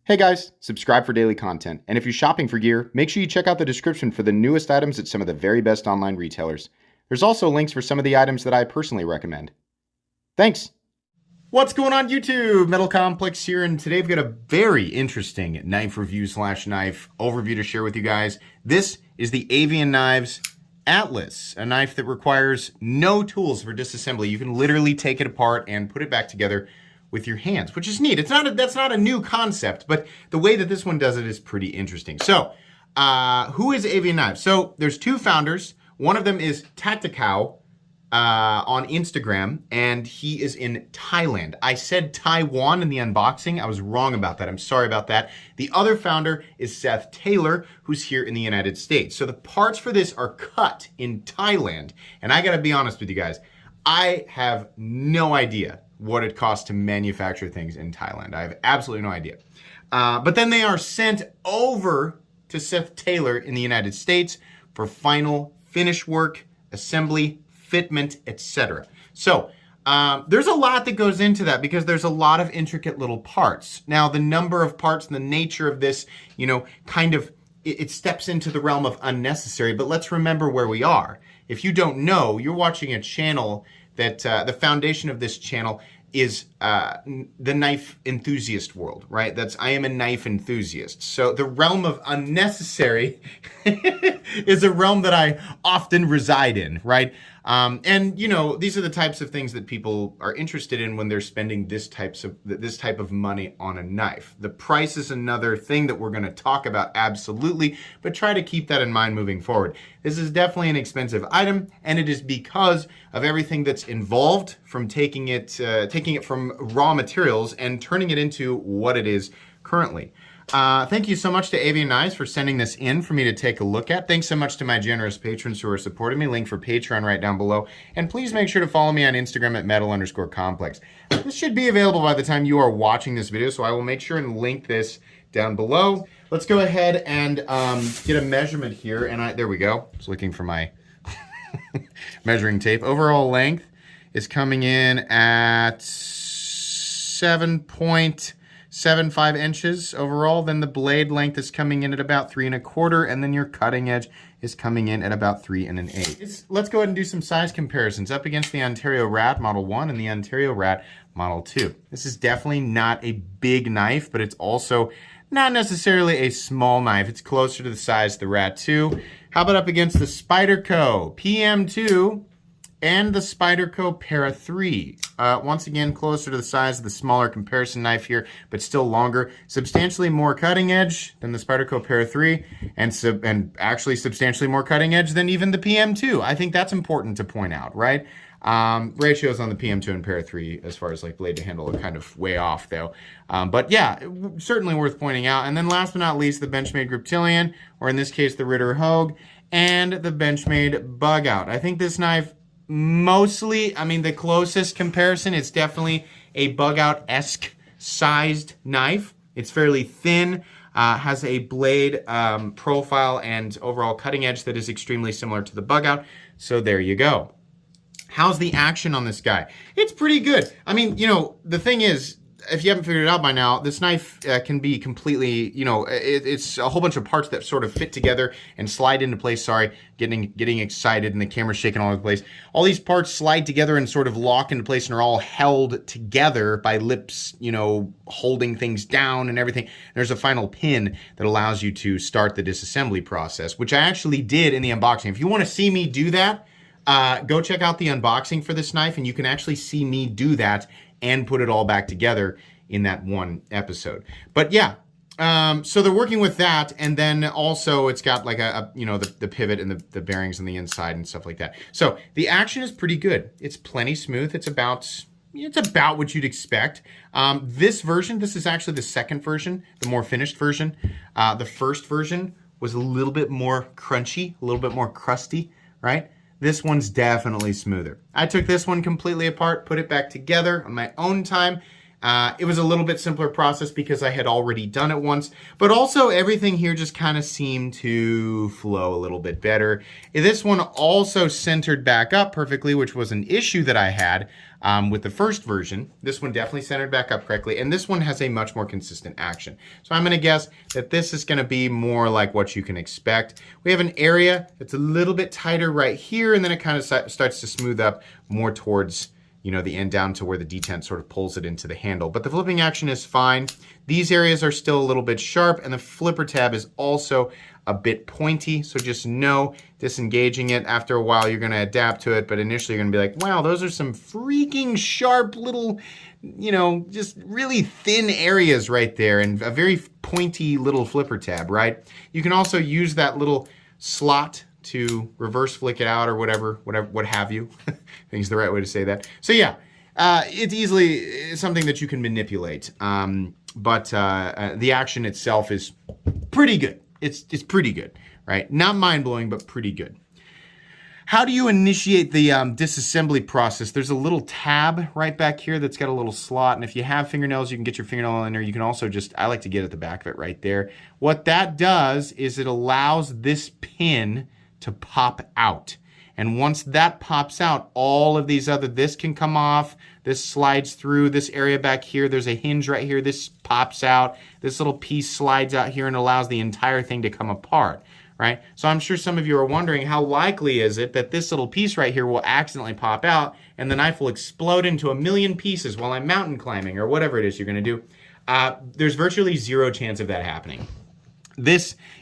Hey guys, subscribe for daily content. And if you're shopping for gear, make sure you check out the description for the newest items at some of the very best online retailers. There's also links for some of the items that I personally recommend. Thanks! What's going on YouTube? Metal Complex here, and today I've got a very interesting knife review / knife overview to share with you guys. This is the Avian Atlas, a knife that requires no tools for disassembly. You can literally take it apart and put it back together with your hands, which is neat. That's not a new concept, but the way that this one does it is pretty interesting. So, who is Avian Knives? So, there's two founders. One of them is Tacticow on Instagram, and he is in Thailand. I said Taiwan in the unboxing. I was wrong about that. I'm sorry about that. The other founder is Seth Taylor, who's here in the United States. So, the parts for this are cut in Thailand, and I gotta be honest with you guys, I have no idea what it costs to manufacture things in Thailand. I have absolutely no idea. But then they are sent over to Seth Taylor in the United States for final finish work, assembly, fitment, etc. So there's a lot that goes into that because there's a lot of intricate little parts. Now, the number of parts and the nature of this, kind of, it steps into the realm of unnecessary, but let's remember where we are. If you don't know, you're watching a channel that the foundation of this channel is the knife enthusiast world, right? I am a knife enthusiast. So the realm of unnecessary is a realm that I often reside in, right? And these are the types of things that people are interested in when they're spending this type of money on a knife. The price is another thing that we're going to talk about, absolutely, but try to keep that in mind moving forward. This is definitely an expensive item, and it is because of everything that's involved from taking it from raw materials and turning it into what it is currently. Thank you so much to Avian Knives for sending this in for me to take a look at. Thanks so much to my generous patrons who are supporting me. Link for Patreon right down below. And please make sure to follow me on Instagram at metal_complex. This should be available by the time you are watching this video, so I will make sure and link this down below. Let's go ahead and get a measurement here. And there we go. I was looking for my measuring tape. Overall length is coming in at 7.75 inches overall. Then the blade length is coming in at about 3 1/4, and then your cutting edge is coming in at about 3 1/8. Let's go ahead and do some size comparisons up against the Ontario Rat Model 1 and the Ontario Rat Model 2. This is definitely not a big knife, but it's also not necessarily a small knife. It's closer to the size of the Rat 2. How about up against the Spyderco PM2 and the Spyderco Para 3. Once again, closer to the size of the smaller comparison knife here, but still longer. Substantially more cutting edge than the Spyderco Para 3, and actually substantially more cutting edge than even the PM2. I think that's important to point out, right? Ratios on the PM2 and Para 3 as far as like blade to handle are kind of way off though. But yeah, certainly worth pointing out. And then last but not least, the Benchmade Griptilian, or in this case, the Ritter Hogue, and the Benchmade Bug Out. I think this knife mostly, the closest comparison, it's definitely a Bug Out-esque sized knife. It's fairly thin, has a blade profile and overall cutting edge that is extremely similar to the Bug Out. So there you go. How's the action on this guy? It's pretty good. The thing is, if you haven't figured it out by now, this knife can be completely, it's a whole bunch of parts that sort of fit together and slide into place. Sorry, getting excited and the camera's shaking all over the place. All these parts slide together and sort of lock into place and are all held together by lips, holding things down and everything. There's a final pin that allows you to start the disassembly process, which I actually did in the unboxing. If you want to see me do that, go check out the unboxing for this knife, and you can actually see me do that and put it all back together in that one episode. But yeah, so they're working with that, and then also it's got like the pivot and the bearings on the inside and stuff like that. So the action is pretty good. It's plenty smooth. It's about what you'd expect. This version, this is actually the second version, the more finished version. The first version was a little bit more crunchy, a little bit more crusty, right? This one's definitely smoother. I took this one completely apart, put it back together on my own time, It was a little bit simpler process because I had already done it once, but also everything here just kind of seemed to flow a little bit better. This one also centered back up perfectly, which was an issue that I had with the first version. This one definitely centered back up correctly, and this one has a much more consistent action. So I'm going to guess that this is going to be more like what you can expect. We have an area that's a little bit tighter right here, and then it kind of starts to smooth up more towards the end down to where the detent sort of pulls it into the handle. But the flipping action is fine. These areas are still a little bit sharp, and the flipper tab is also a bit pointy. So just know, disengaging it, after a while you're going to adapt to it, but initially you're going to be like, wow, those are some freaking sharp little, just really thin areas right there, and a very pointy little flipper tab, right? You can also use that little slot to reverse flick it out or whatever, what have you. I think is the right way to say that. So yeah, it's easily something that you can manipulate. But the action itself is pretty good. It's pretty good, right? Not mind-blowing, but pretty good. How do you initiate the disassembly process? There's a little tab right back here that's got a little slot, and if you have fingernails, you can get your fingernail in there. You can also I like to get at the back of it right there. What that does is it allows this pin to pop out. And once that pops out, all of these this can come off, this slides through this area back here, there's a hinge right here, this pops out, this little piece slides out here and allows the entire thing to come apart, right? So I'm sure some of you are wondering, how likely is it that this little piece right here will accidentally pop out and the knife will explode into a million pieces while I'm mountain climbing or whatever it is you're gonna do? There's virtually zero chance of that happening.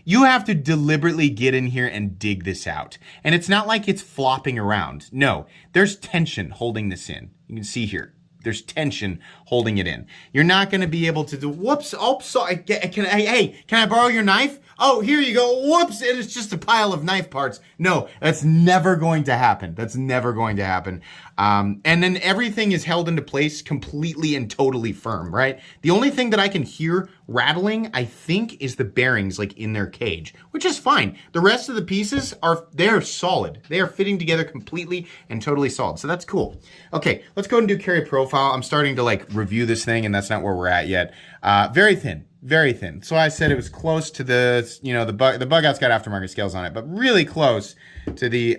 You have to deliberately get in here and dig this out. And it's not like it's flopping around. No, there's tension holding this in. You can see here, there's tension holding it in. You're not going to be able to do, whoops, oh, sorry, can I borrow your knife? Oh, here you go, whoops, and it's just a pile of knife parts. No, that's never going to happen. That's never going to happen. And then everything is held into place completely and totally firm, right? The only thing that I can hear rattling, I think, is the bearings like in their cage, which is fine. The rest of the pieces they're solid. They are fitting together completely and totally solid. So that's cool. Okay, let's go and do carry profile. I'm starting to review this thing, and that's not where we're at yet. Very thin. Very thin. So I said it was close to the bug out's got aftermarket scales on it, but really close to the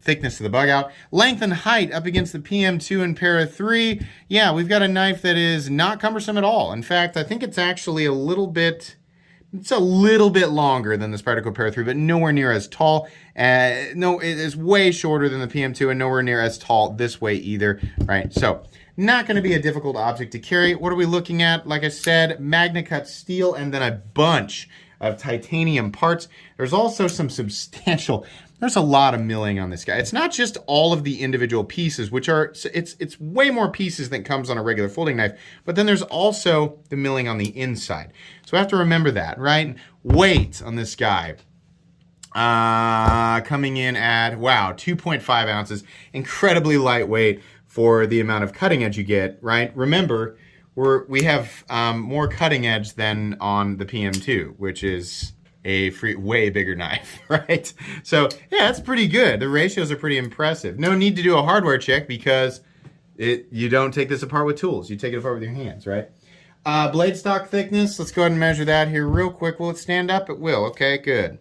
thickness of the bug out. Length and height up against the PM2 and Para 3. Yeah, we've got a knife that is not cumbersome at all. In fact, I think it's actually a little bit longer than the Spyderco Para 3, but nowhere near as tall. No, it is way shorter than the PM2 and nowhere near as tall this way either, right? So not going to be a difficult object to carry. What are we looking at? Like I said, Magna Cut steel and then a bunch of titanium parts. There's also some there's a lot of milling on this guy. It's not just all of the individual pieces, which are, it's way more pieces than comes on a regular folding knife, but then there's also the milling on the inside. So we have to remember that, right? Weight on this guy. Coming in at, wow, 2.5 ounces. Incredibly lightweight for the amount of cutting edge you get, right? Remember, we have more cutting edge than on the PM2, which is a way bigger knife, right? So yeah, that's pretty good. The ratios are pretty impressive. No need to do a hardware check because you don't take this apart with tools. You take it apart with your hands, right? Blade stock thickness, let's go ahead and measure that here real quick. Will it stand up? It will. Okay, good.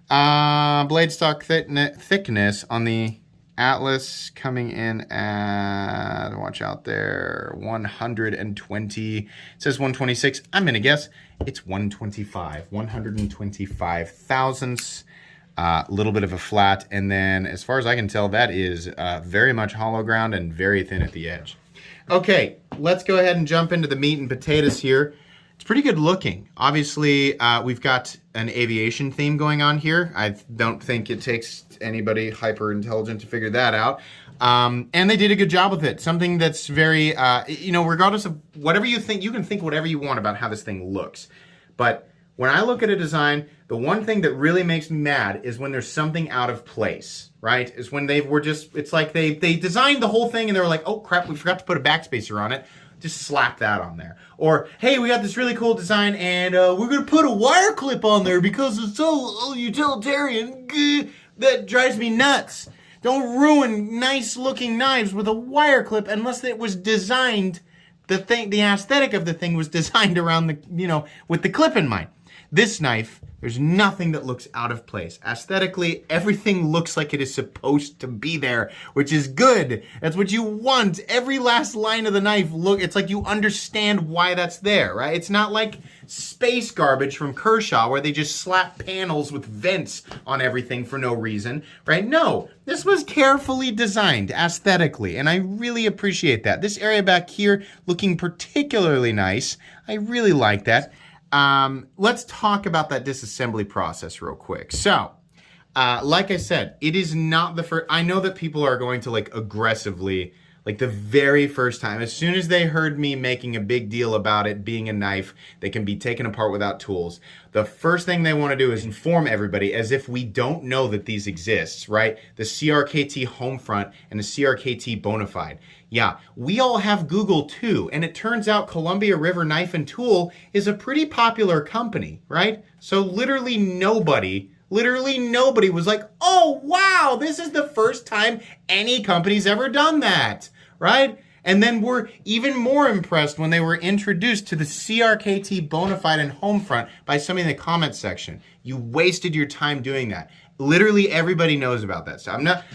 Blade stock thickness on the Atlas coming in at, watch out there, 120. It says 126. I'm going to guess it's 125 thousandths. A little bit of a flat. And then as far as I can tell, that is very much hollow ground and very thin at the edge. Okay, let's go ahead and jump into the meat and potatoes here. It's pretty good looking. Obviously, we've got an aviation theme going on here. I don't think it takes anybody hyper intelligent to figure that out. And they did a good job with it. Something that's very, regardless of whatever you think, you can think whatever you want about how this thing looks. But when I look at a design, the one thing that really makes me mad is when there's something out of place, right? Is when it's like they designed the whole thing and they were like, oh crap, we forgot to put a backspacer on it. Just slap that on there. Or, hey, we got this really cool design and we're going to put a wire clip on there because it's so utilitarian. That drives me nuts. Don't ruin nice looking knives with a wire clip unless it was designed the aesthetic of the thing was designed around the, with the clip in mind. This knife, there's nothing that looks out of place. Aesthetically, everything looks like it is supposed to be there, which is good. That's what you want. Every last line of the knife, it's like you understand why that's there, right? It's not like space garbage from Kershaw where they just slap panels with vents on everything for no reason, right? No, this was carefully designed aesthetically, and I really appreciate that. This area back here looking particularly nice. I really like that. Let's talk about that disassembly process real quick. So, like I said, it is not the first. I know that people are going to aggressively, the very first time, as soon as they heard me making a big deal about it being a knife that can be taken apart without tools, the first thing they want to do is inform everybody as if we don't know that these exist, right? The CRKT Homefront and the CRKT Bonafide. Yeah, we all have Google too, and it turns out Columbia River Knife and Tool is a pretty popular company, right? So literally nobody was like, oh wow, this is the first time any company's ever done that, right? And then we're even more impressed when they were introduced to the CRKT Bonafide and Homefront by somebody in the comments section. You wasted your time doing that. Literally everybody knows about that. So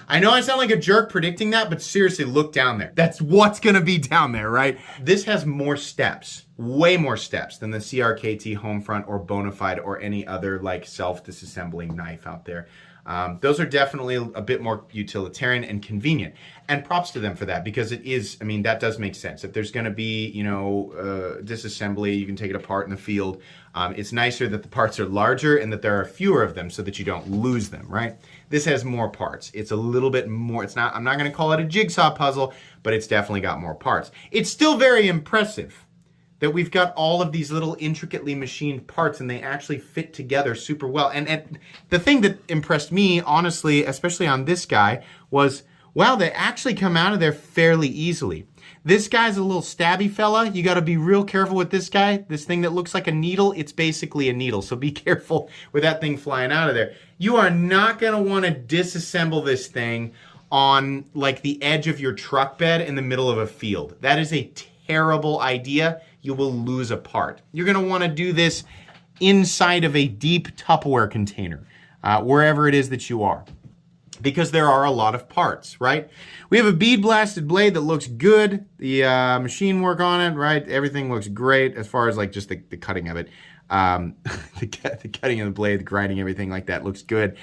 I know I sound like a jerk predicting that, but seriously, look down there. That's what's gonna be down there, right? This has more steps, way more steps than the CRKT Homefront or Bonafide or any other self-disassembling knife out there. Those are definitely a bit more utilitarian and convenient. And props to them for that, because it is, that does make sense. If there's gonna be, disassembly, you can take it apart in the field. It's nicer that the parts are larger and that there are fewer of them so that you don't lose them, right? This has more parts. It's a little bit more, I'm not gonna call it a jigsaw puzzle, but it's definitely got more parts. It's still very impressive that we've got all of these little intricately machined parts and they actually fit together super well. And the thing that impressed me, honestly, especially on this guy, was, wow, they actually come out of there fairly easily. This guy's a little stabby fella. You got to be real careful with this guy. This thing that looks like a needle, it's basically a needle. So be careful with that thing flying out of there. You are not going to want to disassemble this thing on the edge of your truck bed in the middle of a field. That is a terrible idea. You will lose a part. You're going to want to do this inside of a deep Tupperware container, wherever it is that you are, because there are a lot of parts, right? We have a bead blasted blade that looks good. The machine work on it, right? Everything looks great as far as just the cutting of it. The cutting of the blade, the grinding, everything like that looks good.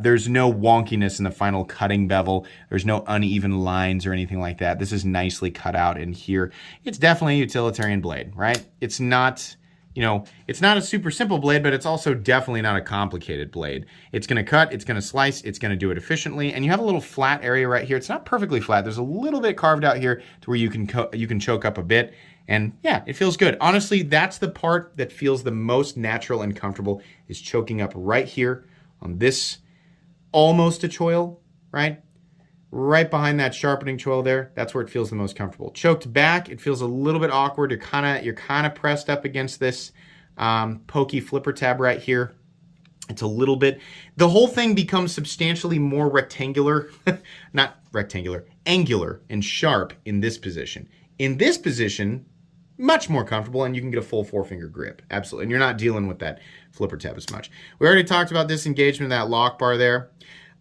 There's no wonkiness in the final cutting bevel. There's no uneven lines or anything like that. This is nicely cut out in here. It's definitely a utilitarian blade, right? It's not, it's not a super simple blade, but it's also definitely not a complicated blade. It's gonna cut, it's gonna slice, it's gonna do it efficiently, and you have a little flat area right here. It's not perfectly flat. There's a little bit carved out here to where you can choke up a bit. And yeah, it feels good. Honestly, that's the part that feels the most natural and comfortable, is choking up right here on this almost a choil, right? Right behind that sharpening choil there. That's where it feels the most comfortable. Choked back, it feels a little bit awkward. You're kind of pressed up against this pokey flipper tab right here. It's a little bit, the whole thing becomes substantially more rectangular, not rectangular, angular and sharp in this position. In this position, much more comfortable, and you can get a full 4-finger grip. Absolutely. And you're not dealing with that flipper tab as much. We already talked about disengagement of that lock bar there.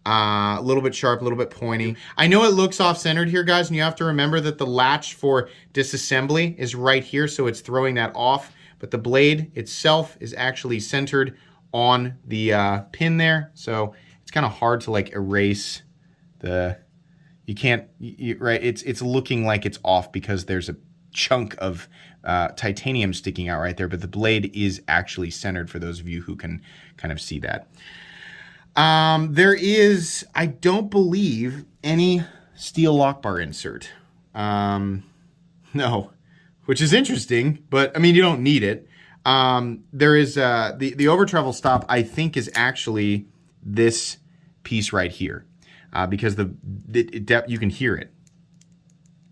A little bit sharp, a little bit pointy. I know it looks off-centered here, guys, and you have to remember that the latch for disassembly is right here, so it's throwing that off. But the blade itself is actually centered on the pin there, so it's kind of hard to erase the... You can't, right? It's looking like it's off because there's a chunk of titanium sticking out right there, but the blade is actually centered for those of you who can kind of see that. There is, I don't believe, any steel lock bar insert. No, which is interesting, but you don't need it. There is the over travel stop, I think, is actually this piece right here. Because you can hear it.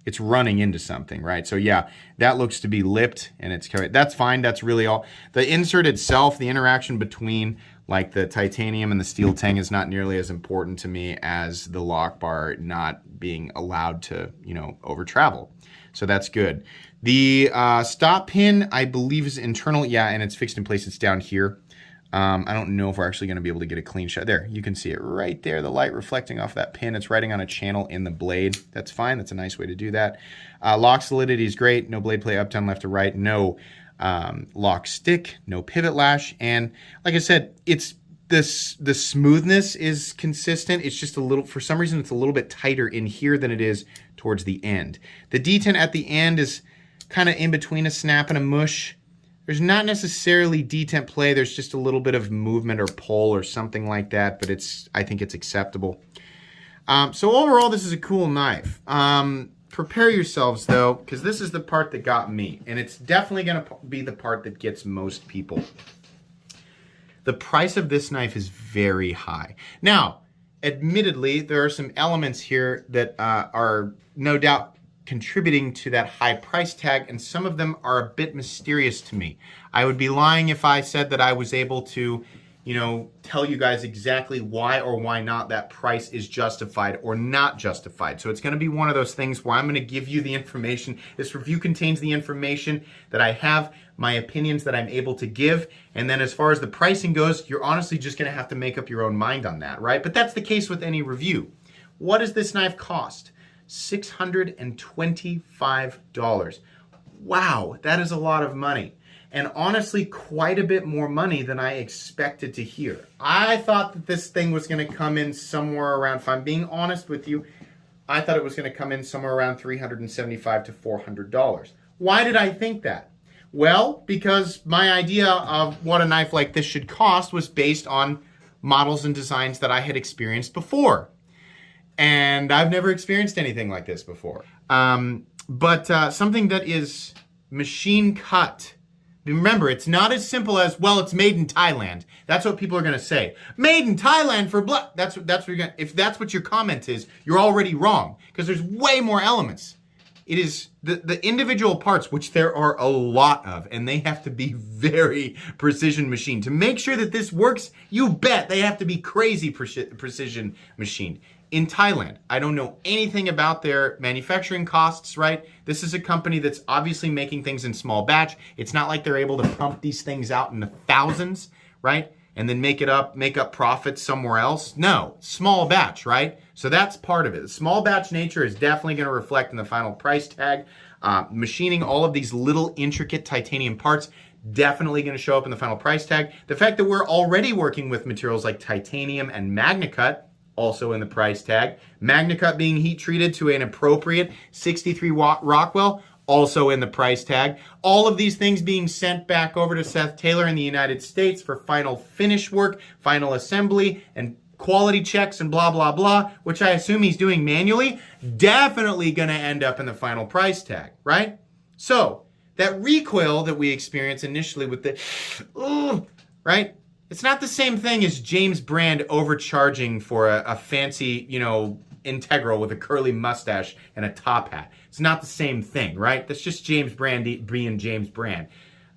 It's running into something, right? So yeah, that looks to be lipped, and it's covered. That's fine. That's really all. The insert itself, the interaction between the titanium and the steel tang is not nearly as important to me as the lock bar not being allowed to, over travel. So that's good. The stop pin, I believe, is internal. Yeah, and it's fixed in place. It's down here. I don't know if we're actually going to be able to get a clean shot. There, you can see it right there, the light reflecting off that pin. It's writing on a channel in the blade. That's fine. That's a nice way to do that. Lock solidity is great. No blade play up, down, left, or right. No lock stick. No pivot lash. And like I said, it's the smoothness is consistent. It's just a little, for some reason, it's a little bit tighter in here than it is towards the end. The detent at the end is kind of in between a snap and a mush. There's not necessarily detent play. There's just a little bit of movement or pull or something like that, but I think it's acceptable. So overall, this is a cool knife. Prepare yourselves, though, because this is the part that got me, and it's definitely going to be the part that gets most people. The price of this knife is very high. Now, admittedly, there are some elements here that are no doubt contributing to that high price tag, and some of them are a bit mysterious to me. I would be lying if I said that I was able to, tell you guys exactly why or why not that price is justified or not justified. So it's going to be one of those things where I'm going to give you the information. This review contains the information that I have, my opinions that I'm able to give, and then as far as the pricing goes, you're honestly just going to have to make up your own mind on that, right? But that's the case with any review. What does this knife cost? $625. Wow, that is a lot of money. And honestly, quite a bit more money than I expected to hear. I thought that this thing was going to come in somewhere around, if I'm being honest with you, I thought it was going to come in somewhere around $375 to $400. Why did I think that? Well, because my idea of what a knife like this should cost was based on models and designs that I had experienced before. And I've never experienced anything like this before. But something that is machine cut. Remember, it's not as simple as, well, it's made in Thailand. That's what people are going to say. Made in Thailand for blood. That's what you're going to, if that's what your comment is, you're already wrong, because there's way more elements. It is the individual parts, which there are a lot of, and they have to be very precision machined. To make sure that this works, you bet they have to be crazy precision machined. In Thailand, I don't know anything about their manufacturing costs, right? This is a company that's obviously making things in small batch. It's not like they're able to pump these things out in the thousands, right? And then make up profits somewhere else. No, small batch, right? So that's part of it. The small batch nature is definitely going to reflect in the final price tag. Machining all of these little intricate titanium parts, definitely going to show up in the final price tag. The fact that we're already working with materials like titanium and MagnaCut, also in the price tag. MagnaCut being heat treated to an appropriate 63 watt Rockwell, also in the price tag. All of these things being sent back over to Seth Taylor in the United States for final finish work, final assembly, and quality checks and blah, blah, blah, which I assume he's doing manually, definitely going to end up in the final price tag, right? So that recoil that we experienced initially with the, right? It's not the same thing as James Brand overcharging for a fancy, integral with a curly mustache and a top hat. It's not the same thing, right? That's just James Brand being James Brand.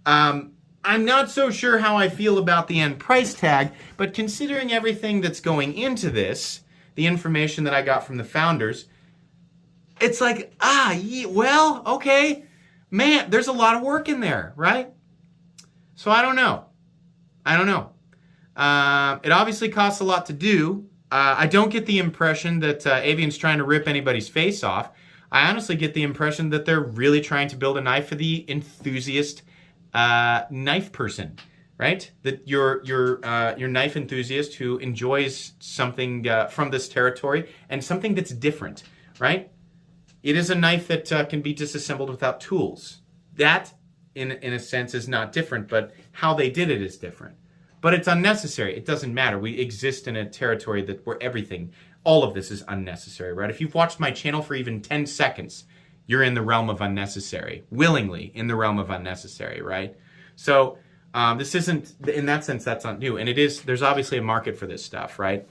I'm not so sure how I feel about the end price tag, but considering everything that's going into this, the information that I got from the founders, it's like, well, okay, man, there's a lot of work in there, right? So I don't know. It obviously costs a lot to do. I don't get the impression that Avian's trying to rip anybody's face off. I honestly get the impression that they're really trying to build a knife for the enthusiast knife person, right? That your knife enthusiast who enjoys something from this territory and something that's different, right? It is a knife that can be disassembled without tools. That, in a sense, is not different, but how they did it is different. But it's unnecessary. It doesn't matter. We exist in a territory where all of this is unnecessary, right? If you've watched my channel for even 10 seconds, you're in the realm of unnecessary, willingly in the realm of unnecessary, right? So this isn't, in that sense, that's not new. And there's obviously a market for this stuff, right?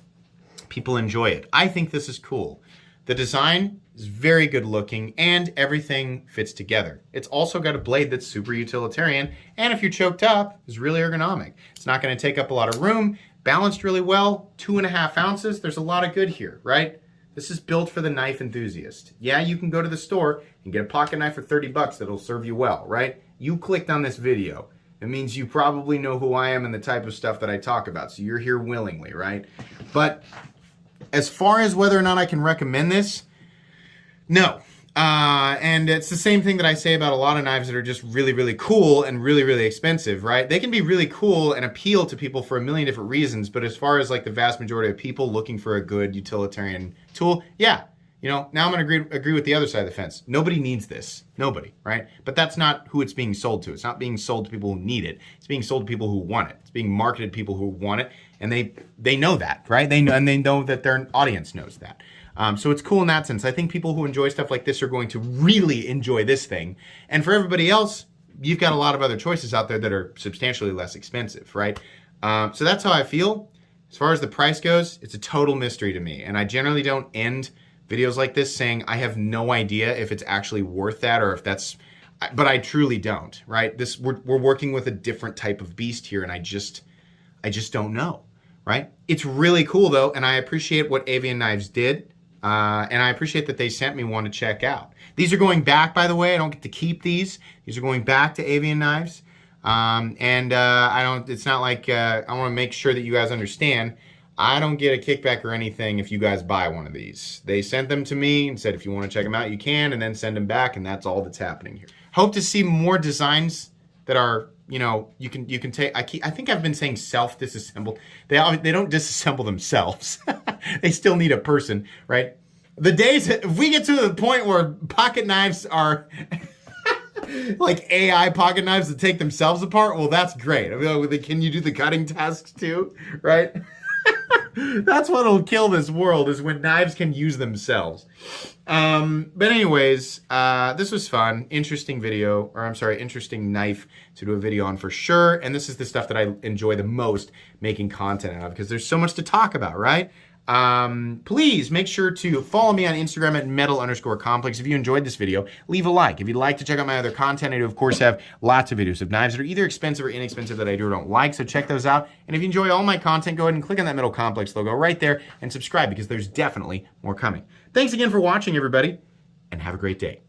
People enjoy it. I think this is cool. The design is very good looking and everything fits together. It's also got a blade that's super utilitarian, and if you're choked up, is really ergonomic. It's not going to take up a lot of room, balanced really well, 2.5 ounces. There's a lot of good here, right? This is built for the knife enthusiast. Yeah, you can go to the store and get a pocket knife for 30 bucks that'll serve you well, right? You clicked on this video. It means you probably know who I am and the type of stuff that I talk about. So you're here willingly, right? But as far as whether or not I can recommend this, no. And it's the same thing that I say about a lot of knives that are just really, really cool and really, really expensive, right? They can be really cool and appeal to people for a million different reasons, but as far as like the vast majority of people looking for a good utilitarian tool, yeah, you know, now I'm going to agree with the other side of the fence. Nobody needs this. Nobody, right? But that's not who it's being sold to. It's not being sold to people who need it. It's being sold to people who want it. It's being marketed to people who want it, and they know that, right? They know that their audience knows that. So it's cool in that sense. I think people who enjoy stuff like this are going to really enjoy this thing. And for everybody else, you've got a lot of other choices out there that are substantially less expensive, right? So that's how I feel. As far as the price goes, it's a total mystery to me. And I generally don't end videos like this saying I have no idea if it's actually worth that or if that's, but I truly don't, right? We're working with a different type of beast here, and I just don't know, right? It's really cool though, and I appreciate what Avian Knives did. And I appreciate that they sent me one to check out. These are going back, by the way. I don't get to keep these. These are going back to Avian Knives. It's not like, I want to make sure that you guys understand, I don't get a kickback or anything if you guys buy one of these. They sent them to me and said, if you want to check them out, you can, and then send them back, and that's all that's happening here. Hope to see more designs that are, you know, you can take. I think I've been saying self-disassembled. They don't disassemble themselves. They still need a person, right? The days, if we get to the point where pocket knives are like AI pocket knives that take themselves apart, well, that's great. I mean, can you do the cutting tasks too, right? That's what'll kill this world, is when knives can use themselves. But anyways, this was fun. Interesting knife to do a video on for sure. And this is the stuff that I enjoy the most making content out of, because there's so much to talk about, right? Please make sure to follow me on Instagram at metal_complex. If you enjoyed this video, leave a like. If you'd like to check out my other content, I do, of course, have lots of videos of knives that are either expensive or inexpensive that I do or don't like, so check those out. And if you enjoy all my content, go ahead and click on that Metal Complex logo right there and subscribe, because there's definitely more coming. Thanks again for watching, everybody, and have a great day.